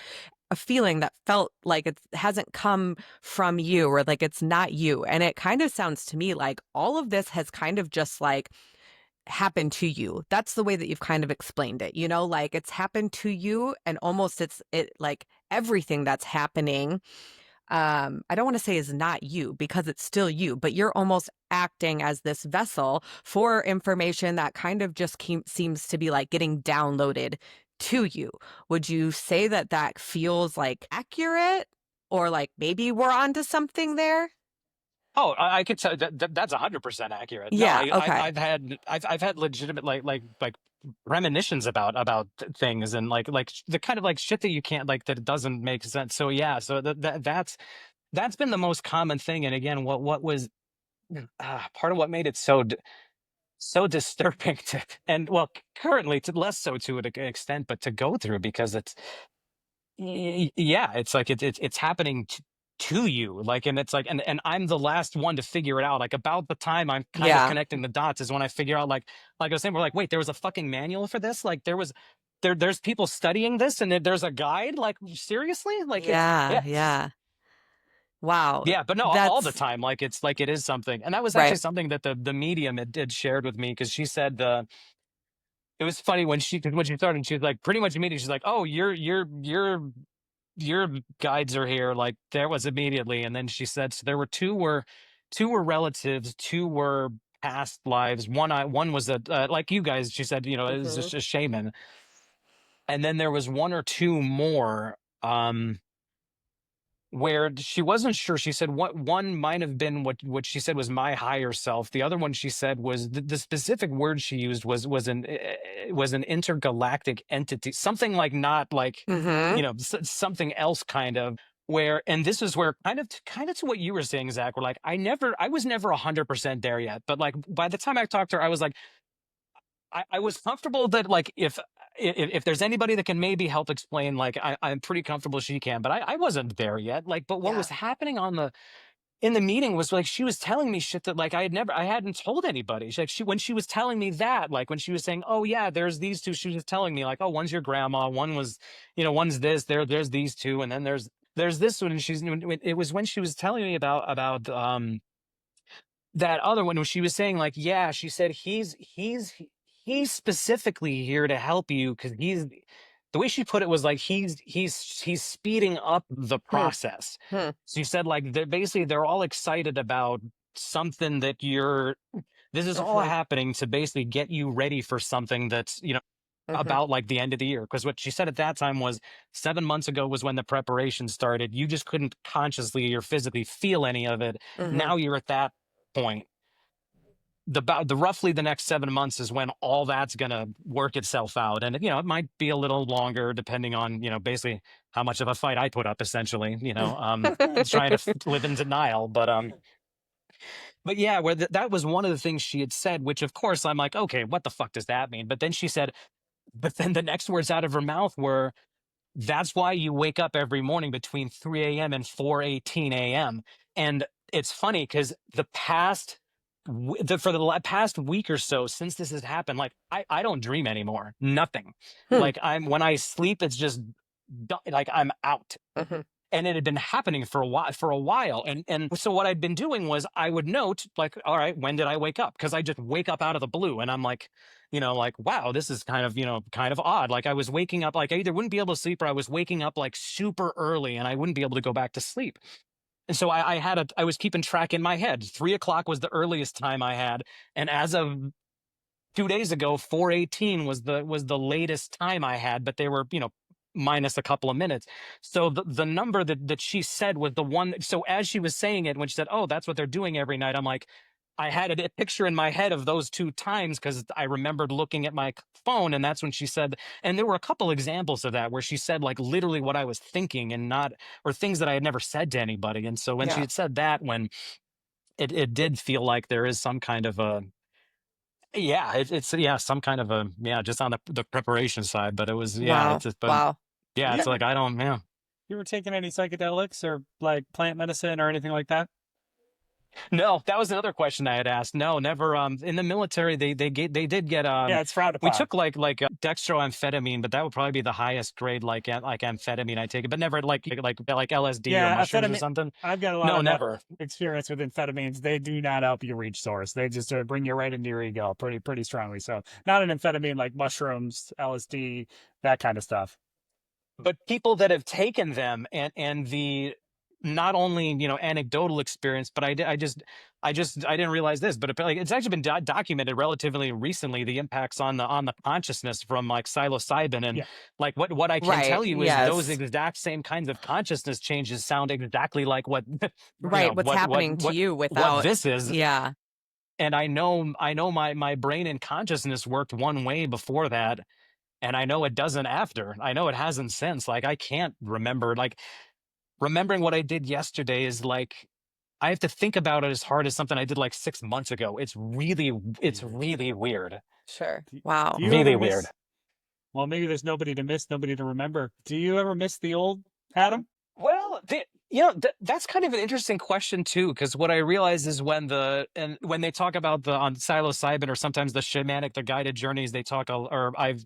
a feeling that felt like it hasn't come from you or like it's not you? And it kind of sounds to me like all of this has kind of just like happened to you. That's the way that you've kind of explained it, like it's happened to you, and almost it like everything that's happening, I don't want to say is not you because it's still you, but you're almost acting as this vessel for information that kind of just seems to be like getting downloaded to you. Would you say that that feels like accurate, or like maybe we're onto something there? Oh, I could tell that's 100% accurate. Yeah. No, Okay. I've had legitimate like premonitions about things, and like the kind of like shit that you can't, like, that it doesn't make sense. So yeah, so that's been the most common thing. And again, what was part of what made it so disturbing to, and well, currently to less so to an extent, but to go through, because it's yeah, it's like it's happening to you, like, and it's like, and I'm the last one to figure it out. Like about the time I'm kind of connecting the dots is when I figure out, like I was saying, we're like, wait, there was a fucking manual for this. Like there's people studying this, and there's a guide. Like seriously, like yeah. Wow. Yeah, but no, all the time, like it's like it is something. And that was actually something that the medium had shared with me, because she said it was funny when she started. She was like, pretty much immediately, she's like, oh, your guides are here. Like there was immediately. And then she said, so there were two were relatives, two were past lives. One was a like you guys. She said, it was just a shaman. And then there was one or two more. Where she wasn't sure. She said one might have been what she said was my higher self. The other one, she said, was the specific word she used was an intergalactic entity, something like, not like something else kind of. Where, and this is where kind of to what you were saying, Zach, where like I was never 100% there yet, but like by the time I talked to her, I was like, I was comfortable that like if there's anybody that can maybe help explain, like I'm pretty comfortable she can, but I wasn't there yet. Like, but what was happening in the meeting was like she was telling me shit that like I hadn't told anybody. When she was telling me that, like when she was saying, oh yeah, there's these two, she was telling me like, oh, one's your grandma, one was, one's this, there's these two, and then there's this one. And it was when she was telling me about that other one, when she was saying like, yeah, she said he's specifically here to help you, because the way she put it was like he's speeding up the process. So you said like they're all excited about something that this is all happening to basically get you ready for something that's about like the end of the year. Because what she said at that time was 7 months ago was when the preparation started. You just couldn't consciously or physically feel any of it. Now you're at that point. The roughly the next 7 months is when all that's gonna work itself out, and it might be a little longer depending on basically how much of a fight I put up, essentially, trying to live in denial, but yeah, where that was one of the things she had said, which of course I'm like, okay, what the fuck does that mean? But then she said, but then the next words out of her mouth were, that's why you wake up every morning between 3 a.m. and 4:18 a.m. And it's funny because for the past week or so since this has happened, like I don't dream anymore. Nothing. Like when I sleep, it's just like I'm out. And it had been happening for a while. And so what I'd been doing was I would note like, all right, when did I wake up? Because I just wake up out of the blue and I'm like, like, wow, this is kind of odd. Like I was waking up, like I either wouldn't be able to sleep or I was waking up like super early and I wouldn't be able to go back to sleep. And so I was keeping track in my head. 3 o'clock was the earliest time I had. And as of 2 days ago, 4:18 was the latest time I had, but they were, minus a couple of minutes. So the number that she said was the one. So as she was saying it, when she said, "Oh, that's what they're doing every night," I'm like, I had a picture in my head of those 2 times because I remembered looking at my phone, and that's when she said. And there were a couple examples of that where she said like literally what I was thinking and not, or things that I had never said to anybody. And so when she had said that, when it did feel like there is some kind of a, yeah, it's yeah, some kind of a, yeah, just on the preparation side. But it was, yeah, Wow. it's just, but Wow. yeah, it's Yeah. like I don't, yeah. You ever taken any psychedelics or like plant medicine or anything like that? No, that was another question I had asked. No, never. In the military, they did get Yeah, it's frowned we upon. took like dextroamphetamine, but that would probably be the highest grade like amphetamine I take it, but never like LSD or Yeah, mushrooms or amphetamine. something. I've got a lot No, of never. experience with amphetamines. They do not help you reach source. They just bring you right into your ego pretty strongly. So not an amphetamine like mushrooms, LSD, that kind of stuff. But people that have taken them, and the, not only anecdotal experience, but I didn't realize this, but like it's actually been documented relatively recently, the impacts on the consciousness from like psilocybin. And Yeah. like what I can Right. tell you is those Yes. exact same kinds of consciousness changes sound exactly like what Right. What's happening to you what without. this is. Yeah. And I know my brain and consciousness worked one way before that, and I know it doesn't after. I know it hasn't since. Like I can't remember, like remembering what I did yesterday is like I have to think about it as hard as something I did like 6 months ago. It's really weird. Sure. Do Wow. you ever Really miss? weird. Well, maybe there's nobody to miss, nobody to remember. Do you ever miss the old Adam? Well, that's kind of an interesting question too, because what I realize is when they talk about the on psilocybin or sometimes the shamanic, the guided journeys, they talk or I've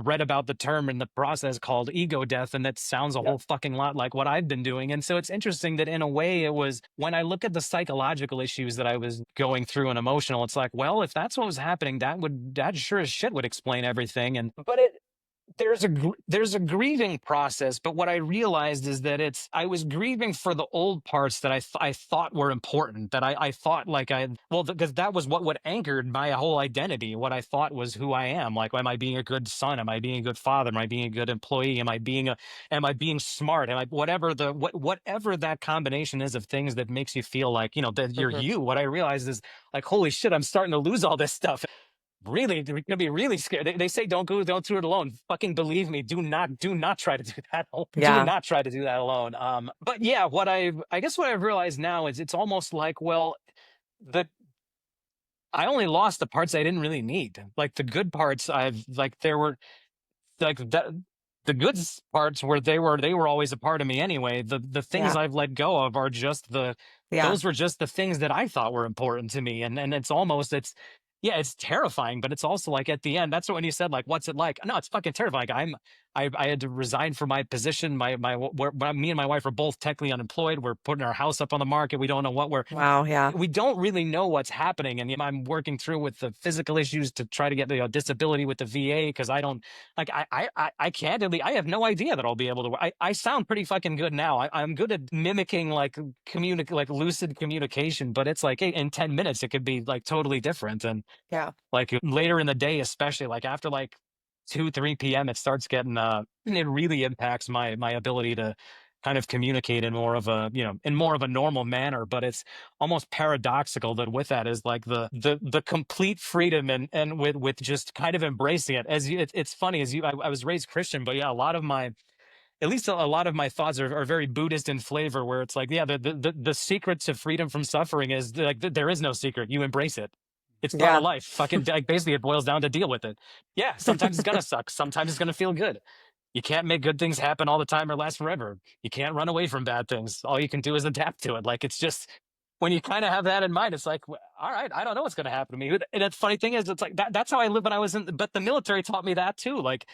read about the term in the process called ego death, and that sounds a Yeah. whole fucking lot like what I've been doing. And so it's interesting that in a way it was, when I look at the psychological issues that I was going through and emotional, it's like, well, if that's what was happening, that sure as shit would explain everything. And but there's a grieving process, but what I realized is that I was grieving for the old parts that I thought were important, that I thought like because that was what anchored my whole identity, what I thought was who I am. Like, am I being a good son? Am I being a good father? Am I being a good employee? Am I being smart? Am I whatever that combination is of things that makes you feel like that you're Mhm. you. What I realized is like, holy shit, I'm starting to lose all this stuff. Really, they're gonna be really scared. They say don't do it alone. Fucking believe me. Do not try to do that. Do Yeah. not try to do that alone. But yeah, I guess what I've realized now is it's almost like, well, the I only lost the parts I didn't really need. Like the good parts, there were like that. The parts were they were always a part of me anyway. The things Yeah. I've let go of are just Yeah. those were just the things that I thought were important to me. And it's yeah, it's terrifying, but it's also like at the end, that's what, when you said like, what's it like? No, it's fucking terrifying. I had to resign from my position. Me and my wife are both technically unemployed. We're putting our house up on the market. We don't know what Wow. Yeah. we don't really know what's happening. And I'm working through with the physical issues to try to get the disability with the VA, because I don't like I candidly, I have no idea that I'll be able to. I sound pretty fucking good now. I'm good at mimicking like like lucid communication, but it's like in 10 minutes it could be like totally different. And Yeah. like later in the day, especially like after like 2 3 p.m., it starts getting it really impacts my ability to kind of communicate in more of a in more of a normal manner. But it's almost paradoxical that with that is like the complete freedom, and with just kind of embracing it. It's funny, as I was raised Christian, but yeah, a lot of my, at least a lot of my thoughts are very Buddhist in flavor, where it's like, yeah, the secret to freedom from suffering is like there is no secret. You embrace it. It's part Yeah. of life. Fucking like basically it boils down to deal with it. Yeah, sometimes it's gonna suck. Sometimes it's gonna feel good. You can't make good things happen all the time or last forever. You can't run away from bad things. All you can do is adapt to it. Like it's just, when you kind of have that in mind, it's like, all right, I don't know what's going to happen to me. And the funny thing is, it's like that's how I lived when I was in, but the military taught me that too. Like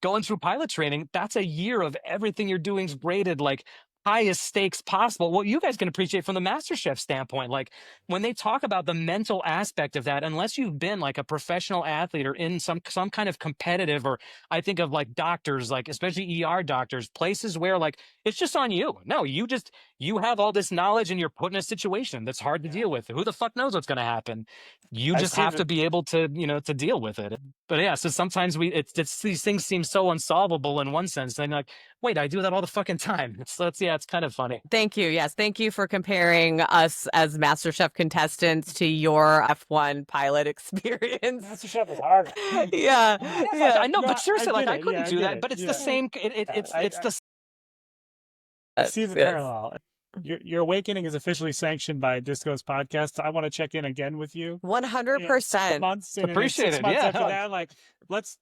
going through pilot training, that's a year of everything you're doing is graded. Like highest stakes possible. What you guys can appreciate from the MasterChef standpoint, like when they talk about the mental aspect of that, unless you've been like a professional athlete or in some kind of competitive, or I think of like doctors, like especially ER doctors, places where like it's just on you. No, you have all this knowledge and you're put in a situation that's hard to deal with. Who the fuck knows what's going to happen? You just have to be able to, to deal with it. But yeah, so sometimes it's these things seem so unsolvable in one sense. And like, wait, I do that all the fucking time. It's kind of funny. Thank you. Yes. Thank you for comparing us as MasterChef contestants to your F1 pilot experience. MasterChef is hard. Yeah. Yeah. I know, No, but seriously, I like get I it. couldn't Yeah, I do get that. it. But it's Yeah. the same. It's the I see the Yes. parallel. Your awakening is officially sanctioned by Disco's podcast. I want to check in again with you. 100%. Months and then Appreciate 6 it. months Yeah, after no. that, like let's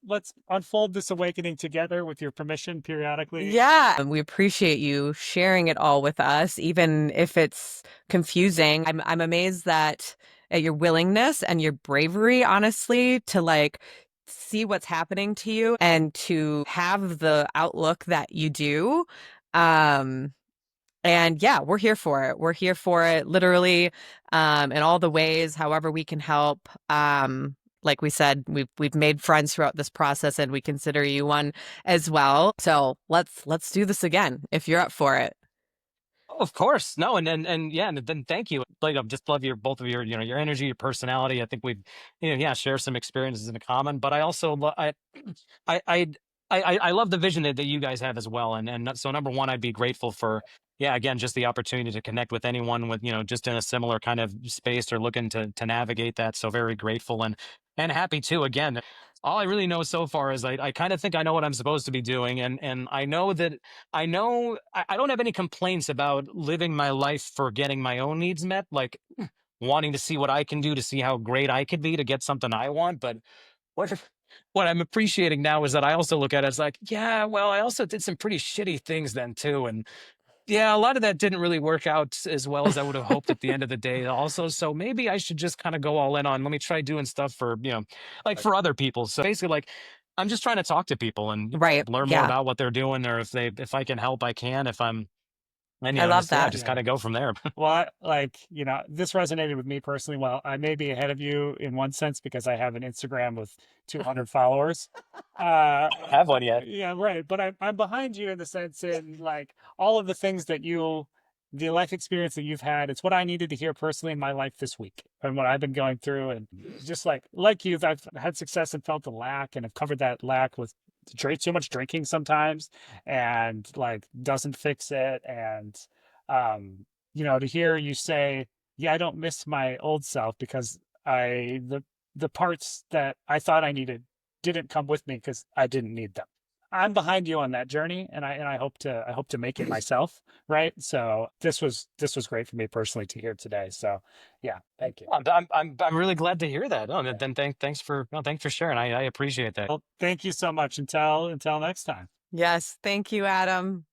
unfold this awakening together with your permission periodically. Yeah. And we appreciate you sharing it all with us, even if it's confusing. I'm amazed that at your willingness and your bravery, honestly, to like see what's happening to you and to have the outlook that you do. And yeah, we're here for it. We're here for it, literally, in all the ways, however we can help. Like we said, we've made friends throughout this process, and we consider you one as well. So let's do this again if you're up for it. Of course, no, and yeah, and then thank you. Like, I just love both of your, your energy, your personality. I think we, yeah, share some experiences in common. But I also, I, I, I love the vision that you guys have as well. And so number one, I'd be grateful for, yeah, again, just the opportunity to connect with anyone with, just in a similar kind of space or looking to navigate that. So very grateful and happy too. Again, all I really know so far is I kind of think I know what I'm supposed to be doing, and I know that I don't have any complaints about living my life for getting my own needs met, like wanting to see what I can do to see how great I could be to get something I want. But what what I'm appreciating now is that I also look at it as like, yeah, well, I also did some pretty shitty things then too, and yeah, a lot of that didn't really work out as well as I would have hoped at the end of the day also. So maybe I should just kind of go all in on, let me try doing stuff for, like for other people. So basically like I'm just trying to talk to people and Right. learn more Yeah. about what they're doing, or if I can help, I can. If I'm, and I love just, yeah, that. just kind of go from there. Well, this resonated with me personally. Well, I may be ahead of you in one sense because I have an Instagram with 200 followers. I don't have one yet. Yeah, right. But I'm behind you in the sense in like all of the things that the life experience that you've had. It's what I needed to hear personally in my life this week and what I've been going through. And just like you, I've had success and felt the lack and have covered that lack with too much drinking sometimes and like doesn't fix it. And, to hear you say, yeah, I don't miss my old self because the parts that I thought I needed didn't come with me because I didn't need them. I'm behind you on that journey, and I hope to make it myself. Right. So this was great for me personally to hear today. So yeah, thank you. I'm really glad to hear that. Oh, then thanks for sharing. I appreciate that. Well, thank you so much. Until next time. Yes. Thank you, Adam.